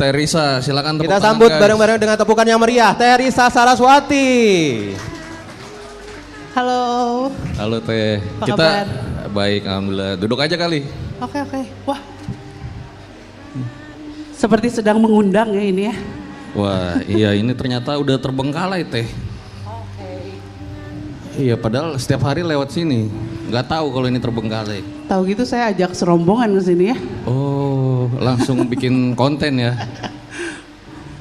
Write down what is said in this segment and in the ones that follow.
Teresa, silakan tepuk Kita tangan, sambut guys. bareng-bareng dengan tepukan yang meriah, Teresa Saraswati. Halo. Halo Teh. Apa Kita kabar? baik, alhamdulillah. Duduk aja kali. Oke. Wah. Seperti sedang mengundang ya ini ya. Wah, iya ini ternyata udah terbengkalai Teh. Iya, padahal setiap hari lewat sini. Nggak tahu kalau ini terbengkalai. Tahu gitu saya ajak serombongan ke sini ya. Oh, langsung bikin konten ya.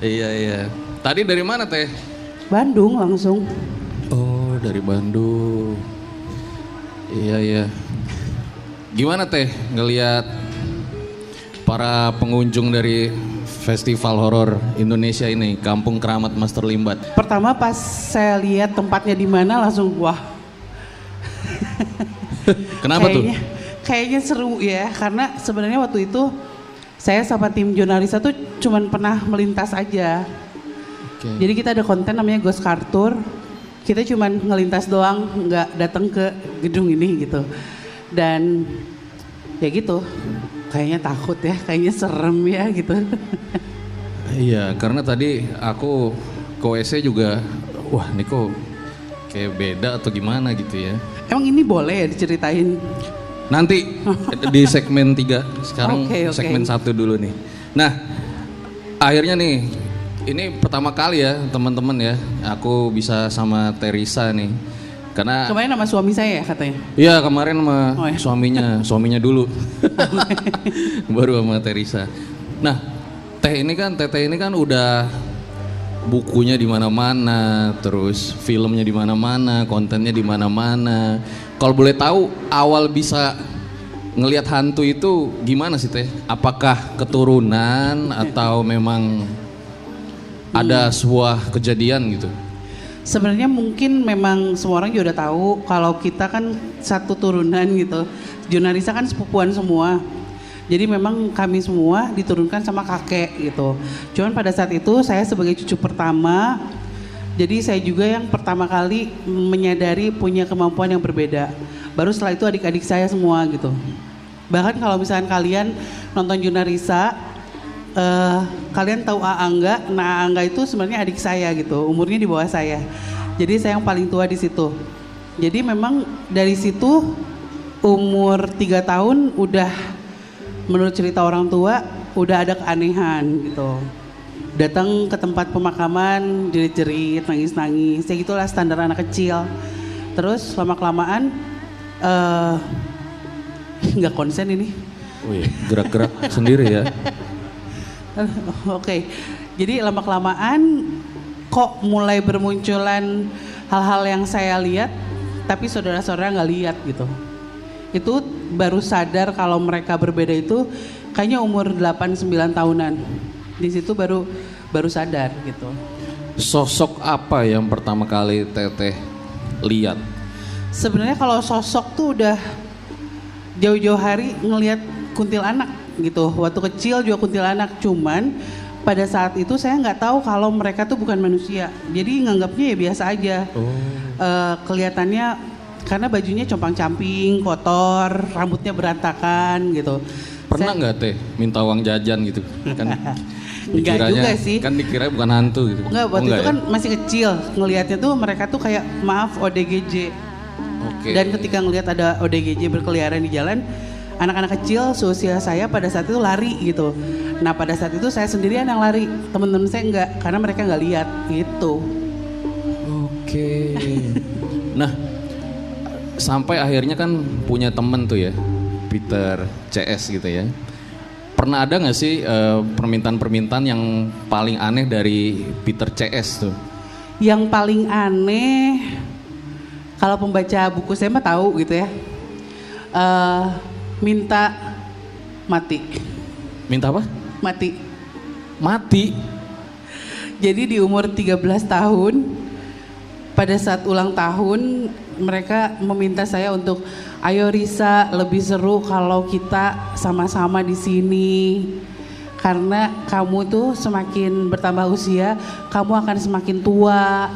Iya. Tadi dari mana Teh? Bandung langsung. Oh, dari Bandung. Iya. Gimana Teh ngelihat para pengunjung dari Festival Horor Indonesia ini, Kampung Keramat Master Limbat? Pertama pas saya lihat tempatnya di mana langsung wah. Kenapa tuh? Kayaknya seru ya, karena sebenarnya waktu itu saya sama tim Jurnalisa tuh cuman pernah melintas aja. Oke. Jadi kita ada konten namanya Ghost Car Tour. Kita cuman ngelintas doang, nggak datang ke gedung ini gitu. Dan ya gitu, kayaknya takut ya, kayaknya serem ya gitu. Iya, karena tadi aku ke WC juga, wah ini kok kayak beda atau gimana gitu ya. Emang ini boleh ya diceritain? Nanti di segmen 3, sekarang Oke. segmen 1 dulu nih. Nah, akhirnya nih, ini pertama kali ya teman-teman ya, aku bisa sama Teresa nih. Karena Kemarin nama suami saya ya katanya? iya kemarin sama Oh, ya. suaminya dulu. Baru sama Teresa. Nah, Teteh ini kan udah bukunya di mana-mana, terus filmnya di mana-mana, kontennya di mana-mana. Kalau boleh tahu awal bisa ngelihat hantu itu gimana sih Teh? Apakah keturunan atau memang ada sebuah kejadian gitu? Sebenarnya mungkin memang semua orang juga udah tahu kalau kita kan satu turunan gitu. Jurnalisa kan sepupuan semua. Jadi memang kami semua diturunkan sama kakek gitu. Cuman pada saat itu saya sebagai cucu pertama, jadi saya juga yang pertama kali menyadari punya kemampuan yang berbeda. Baru setelah itu adik-adik saya semua gitu. Bahkan kalau misalkan kalian nonton Jurnalisa, kalian tahu Aangga, nah Aangga itu sebenarnya adik saya gitu, umurnya di bawah saya. Jadi saya yang paling tua di situ. Jadi memang dari situ umur 3 tahun udah menurut cerita orang tua udah ada keanehan gitu. Datang ke tempat pemakaman jerit-jerit, nangis-nangis, ya gitulah standar anak kecil. Terus lama-kelamaan nggak konsen ini. Wih, gerak-gerak sendiri ya. Oke, jadi lama-kelamaan kok mulai bermunculan hal-hal yang saya lihat, tapi saudara-saudara nggak lihat gitu. Itu baru sadar kalau mereka berbeda itu kayaknya umur 8-9 tahunan. Di situ baru sadar gitu. Sosok apa yang pertama kali Teteh lihat? Sebenarnya kalau sosok tuh udah jauh-jauh hari ngelihat kuntilanak gitu. Waktu kecil juga kuntilanak, cuman pada saat itu saya nggak tahu kalau mereka tuh bukan manusia. Jadi nganggapnya ya biasa aja. Kelihatannya karena bajunya compang-camping, kotor, rambutnya berantakan gitu. Pernah nggak Teh minta uang jajan gitu? Kan Enggak juga sih. Kan dikira bukan hantu gitu. Enggak, waktu itu ya? kan masih kecil. Ngelihatnya tuh mereka tuh kayak maaf ODGJ. Oke. Dan ketika ngelihat ada ODGJ berkeliaran di jalan, anak-anak kecil seusia saya pada saat itu lari gitu. Nah pada saat itu saya sendirian yang lari, temen-temen saya enggak, karena mereka nggak lihat gitu. Oke. Nah, sampai akhirnya kan punya temen tuh ya, Peter CS gitu ya. Pernah ada nggak sih permintaan-permintaan yang paling aneh dari Peter CS tuh? Yang paling aneh, kalau pembaca buku saya mah tahu gitu ya, minta mati. Minta apa? Mati. Mati. Jadi di umur 13 tahun, pada saat ulang tahun, mereka meminta saya untuk, ayo Risa, lebih seru kalau kita sama-sama di sini. Karena kamu tuh semakin bertambah usia, kamu akan semakin tua,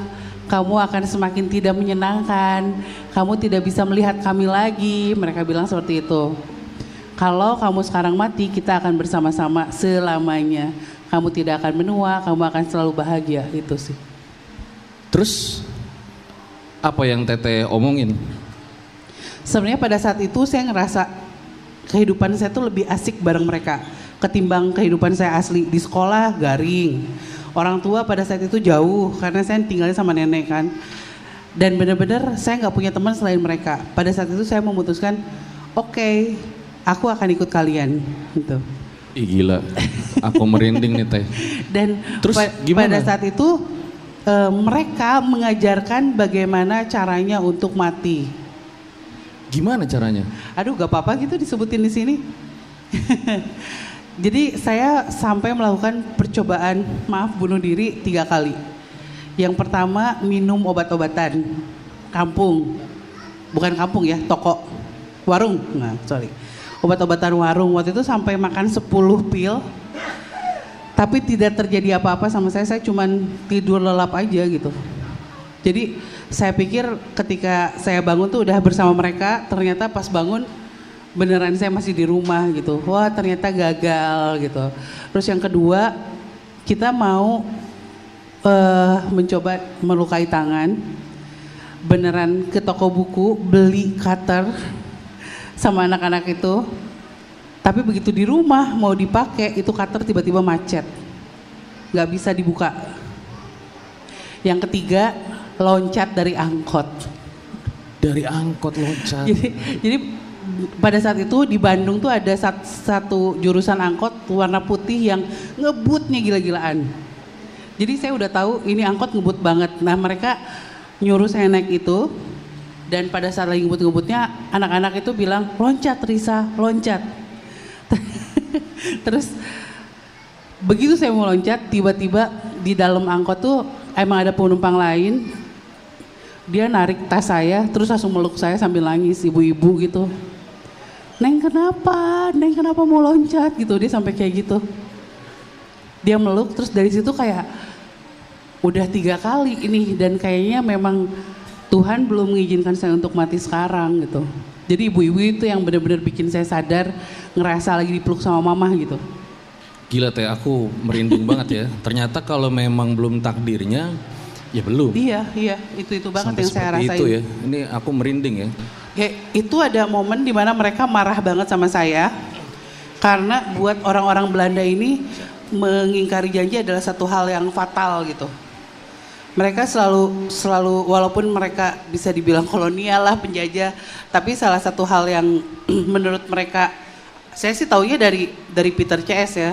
kamu akan semakin tidak menyenangkan, kamu tidak bisa melihat kami lagi. Mereka bilang seperti itu. Kalau kamu sekarang mati, kita akan bersama-sama selamanya. kamu tidak akan menua, kamu akan selalu bahagia, itu sih. Terus apa yang Teteh omongin? Sebenarnya pada saat itu saya ngerasa kehidupan saya tuh lebih asik bareng mereka ketimbang kehidupan saya asli. Di sekolah garing, orang tua pada saat itu jauh karena saya tinggalnya sama nenek kan. Dan benar-benar saya nggak punya teman selain mereka. Pada saat itu saya memutuskan, oke, aku akan ikut kalian gitu. Ih gila, aku merinding nih Teh. Dan Terus gimana? pada saat itu mereka mengajarkan bagaimana caranya untuk mati. Gimana caranya? Aduh, gak apa-apa gitu disebutin di sini. Jadi saya sampai melakukan percobaan, bunuh diri 3 kali. Yang pertama minum obat-obatan, kampung, bukan kampung ya, toko, warung, obat-obatan warung. Waktu itu sampai makan 10 pil, tapi tidak terjadi apa-apa sama saya cuman tidur lelap aja gitu. Jadi saya pikir ketika saya bangun tuh udah bersama mereka, ternyata pas bangun beneran saya masih di rumah gitu. Wah ternyata gagal gitu. Terus yang kedua, kita mau mencoba melukai tangan. Beneran ke toko buku, beli cutter sama anak-anak itu. Tapi begitu di rumah mau dipakai, itu cutter tiba-tiba macet. Gak bisa dibuka. Yang ketiga, loncat dari angkot. Dari angkot loncat. Jadi pada saat itu di Bandung tuh ada satu jurusan angkot warna putih yang ngebutnya gila-gilaan. Jadi saya udah tahu ini angkot ngebut banget. Nah mereka nyuruh saya naik itu, dan pada saat lagi ngebut-ngebutnya anak-anak itu bilang, loncat Risa, loncat. Terus begitu saya mau loncat, tiba-tiba di dalam angkot tuh emang ada penumpang lain. Dia narik tas saya, terus langsung meluk saya sambil nangis, ibu-ibu gitu. Neng kenapa mau loncat gitu, dia sampai kayak gitu. Dia meluk, terus dari situ kayak udah 3 kali ini, dan kayaknya memang Tuhan belum mengizinkan saya untuk mati sekarang gitu. Jadi ibu-ibu itu yang benar-benar bikin saya sadar, ngerasa lagi dipeluk sama mama gitu. Gila Teh, aku merinding banget ya. Ternyata kalau memang belum takdirnya, ya belum. Iya, itu banget Sampai yang saya rasain. itu ya, ini aku merinding ya. Ya, itu ada momen di mana mereka marah banget sama saya karena buat orang-orang Belanda ini mengingkari janji adalah satu hal yang fatal gitu. Mereka selalu walaupun mereka bisa dibilang kolonial lah, penjajah, tapi salah satu hal yang menurut mereka, saya sih taunya dari Peter CS ya.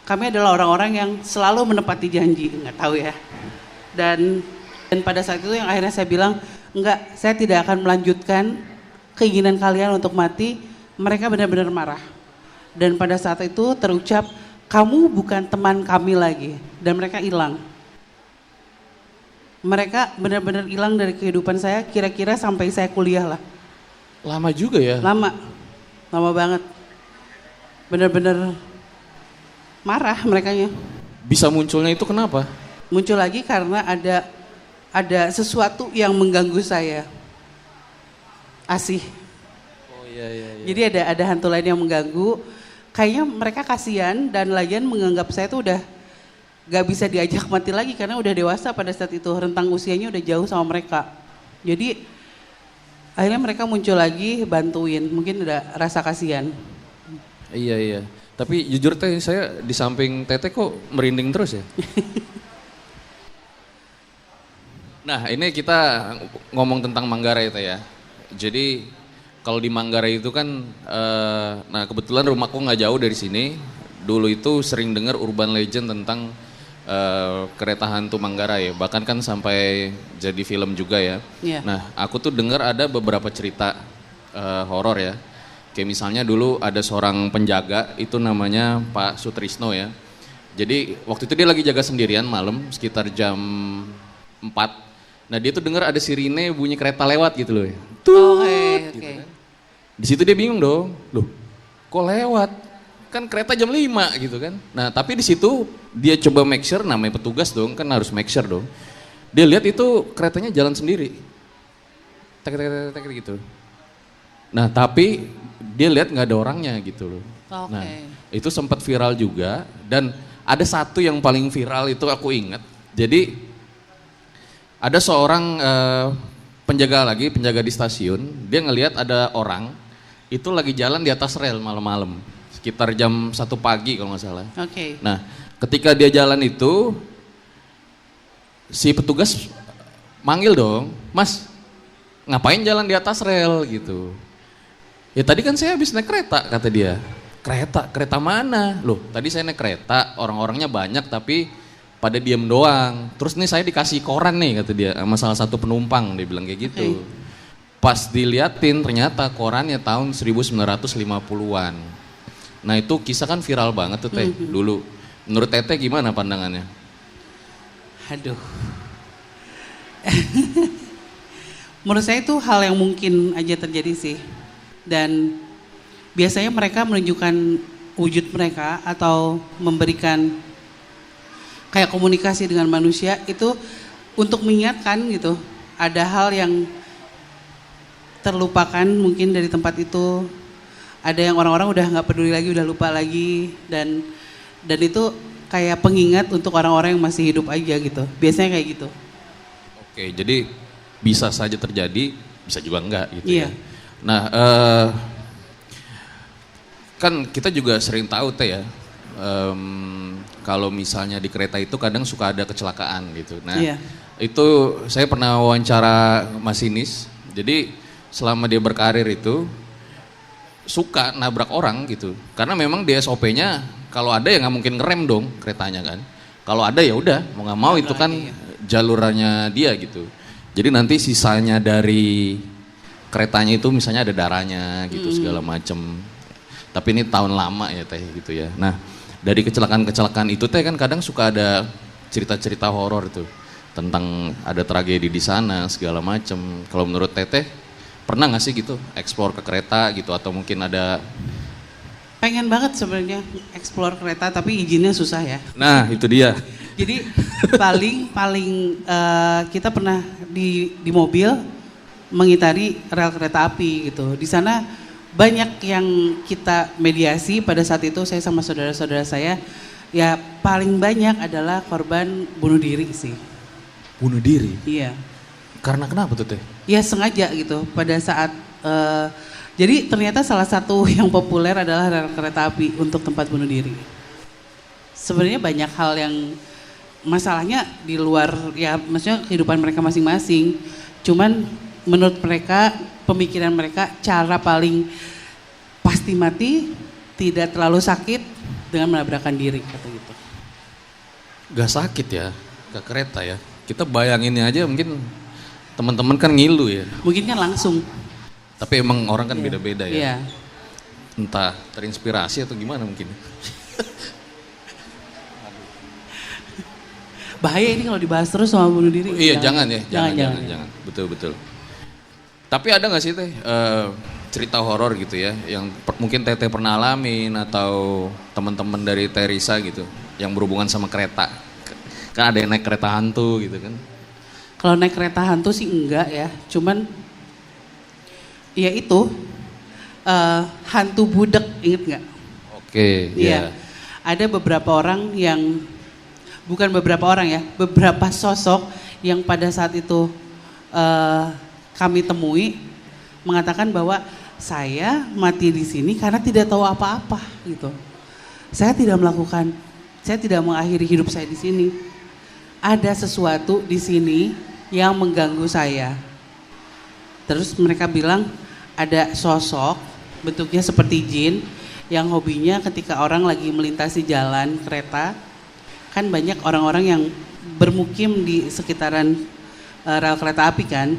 Kami adalah orang-orang yang selalu menepati janji, nggak tahu ya. Dan pada saat itu yang akhirnya saya bilang, enggak, saya tidak akan melanjutkan keinginan kalian untuk mati. Mereka benar-benar marah. Dan pada saat itu terucap, kamu bukan teman kami lagi. Dan mereka hilang. Mereka benar-benar hilang dari kehidupan saya, kira-kira sampai saya kuliah lah. Lama juga ya? Lama banget. Benar-benar marah merekanya. Bisa munculnya itu kenapa? Muncul lagi karena ada sesuatu yang mengganggu saya. Asih. Oh iya. Jadi ada hantu lain yang mengganggu. Kayaknya mereka kasihan dan lagian menganggap saya tuh udah gak bisa diajak mati lagi karena udah dewasa pada saat itu. Rentang usianya udah jauh sama mereka. Jadi akhirnya mereka muncul lagi bantuin. Mungkin udah rasa kasihan. Iya. Tapi jujur Teh, saya di samping Teteh kok merinding terus ya? Nah ini kita ngomong tentang Manggarai Teh ya. Jadi kalau di Manggarai itu kan, nah kebetulan rumahku nggak jauh dari sini. Dulu itu sering dengar urban legend tentang kereta hantu Manggarai. Bahkan kan sampai jadi film juga ya. Yeah. Nah aku tuh dengar ada beberapa cerita horor ya. Kayak misalnya dulu ada seorang penjaga itu namanya Pak Sutrisno ya. Jadi waktu itu dia lagi jaga sendirian malam sekitar jam 4. Nah dia tuh dengar ada sirine bunyi kereta lewat gitu loh. Oke. Gitu kan. Di situ dia bingung dong. Loh kok lewat? Kan kereta jam 5 gitu kan. Nah tapi di situ dia coba make sure, namanya petugas dong kan harus make sure dong. Dia lihat itu keretanya jalan sendiri. Tek gitu. Nah tapi dia lihat nggak ada orangnya gitu loh. Oke. Nah itu sempat viral juga dan ada satu yang paling viral itu aku ingat. Jadi ada seorang penjaga di stasiun, dia ngelihat ada orang itu lagi jalan di atas rel malam-malam, sekitar jam 1 pagi kalau nggak salah. Oke. Nah, ketika dia jalan itu, si petugas manggil dong, Mas, ngapain jalan di atas rel gitu. Ya tadi kan saya habis naik kereta, kata dia. Kereta mana? Loh, tadi saya naik kereta, orang-orangnya banyak tapi pada diem doang. Terus nih saya dikasih koran nih, kata dia, sama salah satu penumpang, dia bilang kayak gitu. Pas diliatin ternyata korannya tahun 1950-an. Nah itu kisah kan viral banget tuh Teh dulu. Menurut Teteh gimana pandangannya? Aduh. Menurut saya itu hal yang mungkin aja terjadi sih. Dan biasanya mereka menunjukkan wujud mereka atau memberikan kayak komunikasi dengan manusia itu untuk mengingatkan gitu. Ada hal yang terlupakan mungkin dari tempat itu. Ada yang orang-orang udah nggak peduli lagi, udah lupa lagi. Dan itu kayak pengingat untuk orang-orang yang masih hidup aja gitu. Biasanya kayak gitu. Oke, jadi bisa saja terjadi, bisa juga enggak gitu Iya. ya. Nah, kan kita juga sering tahu Teh ya, kalau misalnya di kereta itu kadang suka ada kecelakaan gitu. Nah, Iya. itu saya pernah wawancara masinis, jadi selama dia berkarir itu suka nabrak orang gitu. Karena memang di SOP-nya kalau ada ya nggak mungkin ngerem dong keretanya kan. Kalau ada ya udah, mau nggak mau itu kan jalurnya dia gitu. Jadi nanti sisanya dari keretanya itu misalnya ada darahnya gitu segala macem. Tapi ini tahun lama ya Teh gitu ya. Nah dari kecelakaan-kecelakaan itu Teh kan kadang suka ada cerita-cerita horor tuh. Tentang ada tragedi di sana segala macem. Kalau menurut Teteh pernah gak sih gitu eksplor ke kereta gitu atau mungkin ada? Pengen banget sebenarnya explore kereta tapi izinnya susah ya. Nah itu dia. Jadi paling kita pernah di mobil mengitari rel kereta api gitu. Di sana banyak yang kita mediasi pada saat itu saya sama saudara-saudara saya. Ya paling banyak adalah korban bunuh diri sih. Bunuh diri? Iya. Karena kenapa tuh Teh? Ya sengaja gitu pada saat jadi ternyata salah satu yang populer adalah rel kereta api untuk tempat bunuh diri. Sebenarnya banyak hal yang masalahnya di luar ya maksudnya kehidupan mereka masing-masing. Cuman menurut mereka pemikiran mereka cara paling pasti mati tidak terlalu sakit dengan menabrakkan diri kata gitu. Gak sakit ya ke kereta ya. Kita bayanginnya aja mungkin teman-teman kan ngilu ya. Mungkin kan langsung. Tapi emang orang kan beda-beda ya. Iya. Entah terinspirasi atau gimana mungkin. Bahaya ini kalau dibahas terus sama bunuh diri. Iya jangan ya, Jangan. jangan. Betul. Tapi ada nggak sih Teh cerita horor gitu ya, yang mungkin Teteh pernah alamin atau teman-teman dari Teresa gitu, yang berhubungan sama kereta? Kan ada yang naik kereta hantu gitu kan? Kalau naik kereta hantu sih enggak ya, cuman ya itu hantu budek inget nggak? Oke, Iya. ya. Ada beberapa orang yang bukan beberapa orang ya, beberapa sosok yang pada saat itu kami temui mengatakan bahwa saya mati di sini karena tidak tahu apa-apa gitu. Saya tidak mengakhiri hidup saya di sini. Ada sesuatu di sini yang mengganggu saya. Terus mereka bilang ada sosok bentuknya seperti jin yang hobinya ketika orang lagi melintasi jalan kereta, kan banyak orang-orang yang bermukim di sekitaran rel kereta api kan.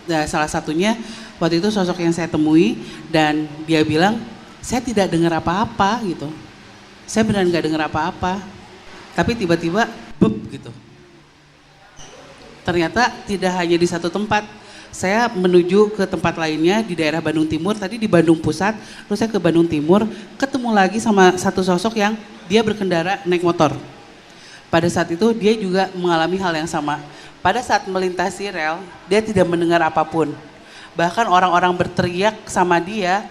Nah, salah satunya waktu itu sosok yang saya temui dan dia bilang saya tidak dengar apa-apa gitu. Saya beneran gak dengar apa-apa. Tapi tiba-tiba beb gitu. Ternyata tidak hanya di satu tempat. Saya menuju ke tempat lainnya di daerah Bandung Timur. Tadi di Bandung Pusat, terus saya ke Bandung Timur, ketemu lagi sama satu sosok yang dia berkendara naik motor. Pada saat itu dia juga mengalami hal yang sama. Pada saat melintasi rel, dia tidak mendengar apapun. Bahkan orang-orang berteriak sama dia,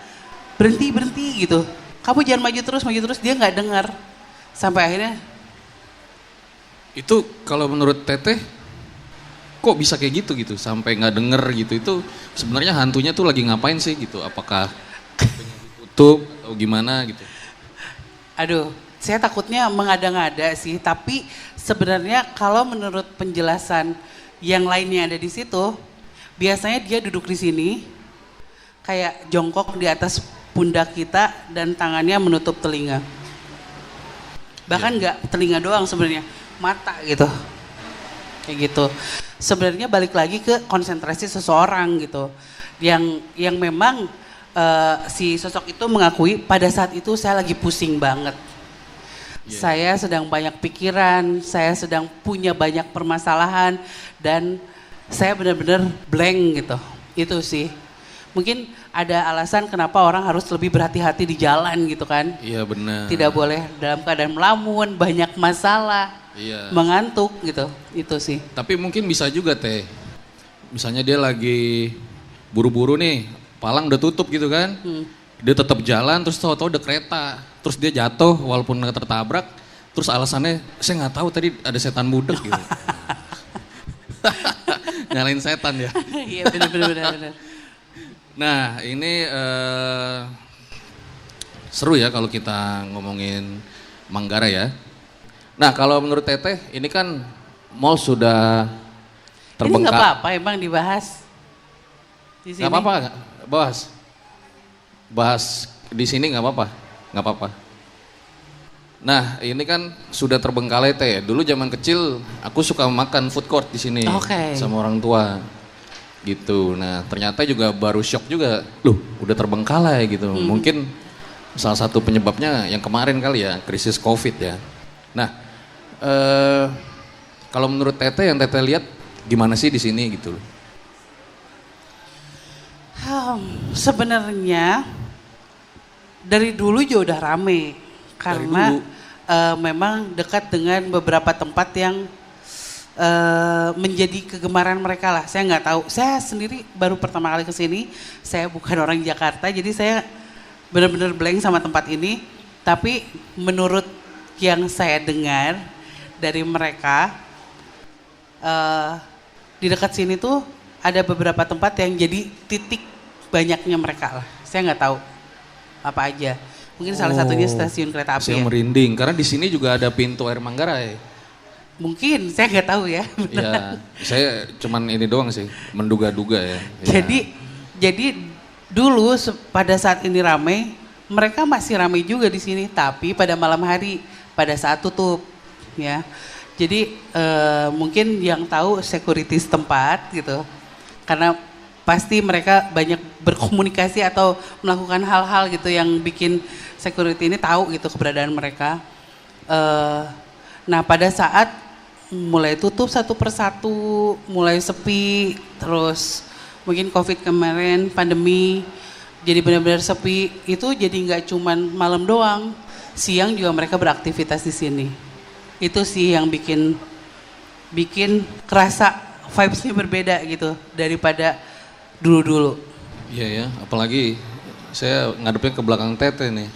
berhenti gitu. Kamu jangan maju terus, dia nggak dengar. Sampai akhirnya Itu kalau menurut Teteh, kok bisa kayak gitu sampai nggak denger gitu? Itu sebenarnya hantunya tuh lagi ngapain sih gitu? Apakah tutup atau gimana gitu? Aduh, saya takutnya mengada-ngada sih, tapi sebenarnya kalau menurut penjelasan yang lainnya ada di situ, biasanya dia duduk di sini, kayak jongkok di atas pundak kita dan tangannya menutup telinga. Bahkan nggak telinga doang sebenarnya, mata gitu. Kayak gitu. Sebenarnya balik lagi ke konsentrasi seseorang gitu. Yang memang si sosok itu mengakui pada saat itu saya lagi pusing banget. Saya sedang banyak pikiran, saya sedang punya banyak permasalahan dan saya benar-benar blank gitu. Itu sih. Mungkin ada alasan kenapa orang harus lebih berhati-hati di jalan gitu kan. Iya benar. Tidak boleh dalam keadaan melamun, banyak masalah, mengantuk gitu. Itu sih. Tapi mungkin bisa juga Teh. Misalnya dia lagi buru-buru nih, palang udah tutup gitu kan. Dia tetap jalan terus tahu-tahu ada kereta. Terus dia jatuh walaupun nggak tertabrak. Terus alasannya saya nggak tahu tadi ada setan budek gitu. Nyalain setan ya. Iya benar. Nah ini seru ya kalau kita ngomongin Manggarai ya. Nah kalau menurut Teteh ini kan mall sudah terbengkalai. Ini nggak apa-apa emang dibahas di sini. Nggak apa-apa, bahas di sini nggak apa-apa. Nah ini kan sudah terbengkalai Teh. Dulu zaman kecil aku suka makan food court di sini sama orang tua. Gitu. Nah ternyata juga baru shock juga, loh udah terbengkalai gitu. Mungkin salah satu penyebabnya yang kemarin kali ya, krisis COVID ya. Nah kalau menurut Teteh yang Teteh lihat gimana sih di sini gitu? Sebenarnya dari dulu juga udah rame karena memang dekat dengan beberapa tempat yang menjadi kegemaran mereka lah. Saya nggak tahu. Saya sendiri baru pertama kali kesini. Saya bukan orang Jakarta, jadi saya benar-benar blank sama tempat ini. Tapi menurut yang saya dengar dari mereka, di dekat sini tuh ada beberapa tempat yang jadi titik banyaknya mereka lah. Saya nggak tahu apa aja. Mungkin salah satunya stasiun kereta api. Saya merinding karena di sini juga ada pintu air Manggarai. Mungkin, saya nggak tahu ya. Iya, saya cuman ini doang sih, menduga-duga ya. Jadi dulu pada saat ini ramai, mereka masih ramai juga di sini, tapi pada malam hari, pada saat tutup, ya. Jadi mungkin yang tahu security setempat gitu, karena pasti mereka banyak berkomunikasi atau melakukan hal-hal gitu yang bikin security ini tahu gitu keberadaan mereka. Nah pada saat mulai tutup satu persatu, mulai sepi, terus mungkin COVID kemarin, pandemi, jadi benar-benar sepi, itu jadi nggak cuman malam doang, siang juga mereka beraktivitas di sini. Itu sih yang bikin kerasa vibes-nya berbeda gitu daripada dulu-dulu. Iya ya, apalagi saya ngadepnya ke belakang Teteh nih.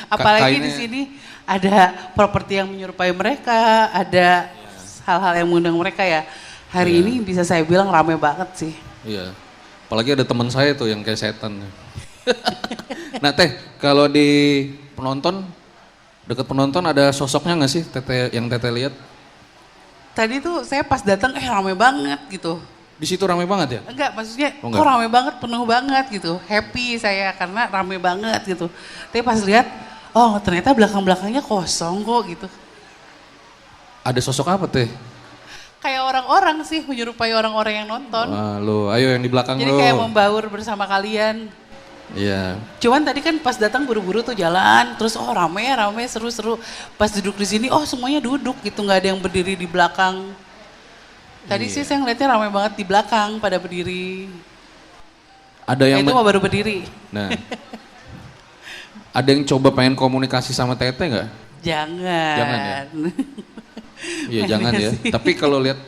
Apalagi di sini ada properti yang menyerupai mereka, ada hal-hal yang mengundang mereka ya. Hari ini bisa saya bilang rame banget sih. Iya, apalagi ada teman saya tuh yang kayak setan. Nah Teh, kalau di penonton, dekat penonton ada sosoknya nggak sih Teteh yang Teteh lihat? Tadi tuh saya pas datang rame banget gitu. Di situ rame banget ya? Enggak, maksudnya kok rame banget, penuh banget gitu. Happy saya karena rame banget gitu. Tapi pas lihat, oh ternyata belakang-belakangnya kosong kok gitu. Ada sosok apa Teh? Kayak orang-orang sih, menyerupai orang-orang yang nonton. Wah lo, ayo yang di belakang lo. Jadi kayak membaur bersama kalian. Iya. Cuman tadi kan pas datang buru-buru tuh jalan, terus rame, seru-seru. Pas duduk di sini, semuanya duduk gitu, nggak ada yang berdiri di belakang. Tadi sih saya ngeliatnya ramai banget di belakang pada berdiri. Ada yang itu mah baru berdiri. Nah, ada yang coba pengen komunikasi sama Teteh nggak? Jangan. Jangan ya. Iya jangan ya. Tapi kalau lihat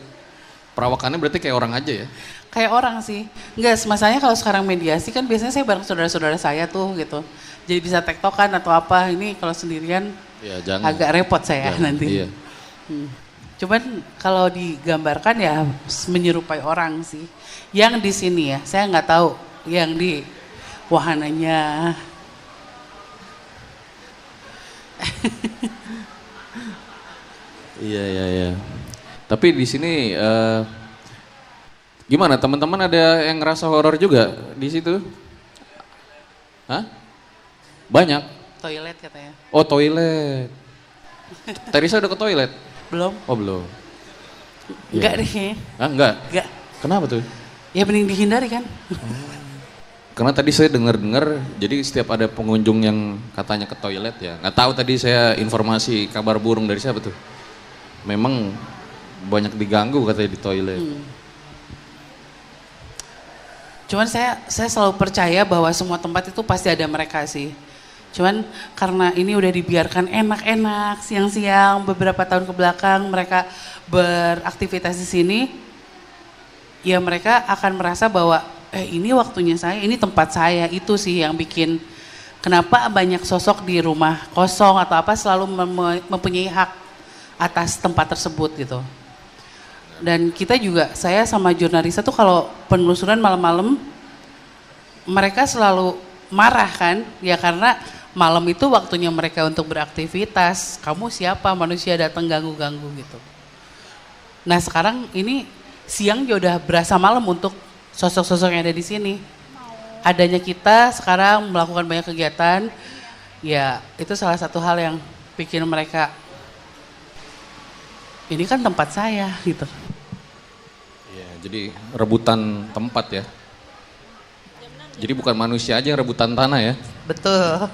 perawakannya berarti kayak orang aja ya. Kayak orang sih. Enggak, masalahnya kalau sekarang mediasi kan biasanya saya bareng saudara-saudara saya tuh gitu. Jadi bisa tektokan atau apa. Ini kalau sendirian ya, jangan. agak repot saya nanti. Iya. Cuman kalau digambarkan ya menyerupai orang sih. Yang di sini ya, saya nggak tahu yang di wahananya. Iya. Tapi di sini gimana teman-teman, ada yang ngerasa horor juga di situ? Hah? Banyak? Toilet katanya. Oh, toilet. Teresa udah ke toilet? Belum? Oh, belum. Enggak Iya. deh. Ah, enggak? Enggak. Kenapa tuh? Ya mending dihindari kan. Karena tadi saya dengar-dengar, jadi setiap ada pengunjung yang katanya ke toilet ya, nggak tahu tadi saya informasi kabar burung dari siapa tuh. Memang banyak diganggu katanya di toilet. Cuman saya selalu percaya bahwa semua tempat itu pasti ada mereka sih. Cuman karena ini udah dibiarkan enak-enak siang-siang beberapa tahun ke belakang mereka beraktivitas di sini, ya mereka akan merasa bahwa ini waktunya saya, ini tempat saya. Itu sih yang bikin kenapa banyak sosok di rumah kosong atau apa selalu mempunyai hak atas tempat tersebut gitu. Dan kita juga, saya sama jurnalisa tuh kalau penelusuran malam-malam mereka selalu marah kan, ya karena malam itu waktunya mereka untuk beraktivitas. Kamu siapa, manusia datang ganggu-ganggu gitu. Nah sekarang ini siang juga udah berasa malam untuk sosok-sosok yang ada di sini. Adanya kita sekarang melakukan banyak kegiatan, ya itu salah satu hal yang bikin mereka, ini kan tempat saya gitu. Iya, jadi rebutan tempat ya. Jadi bukan manusia aja yang rebutan tanah ya. Betul.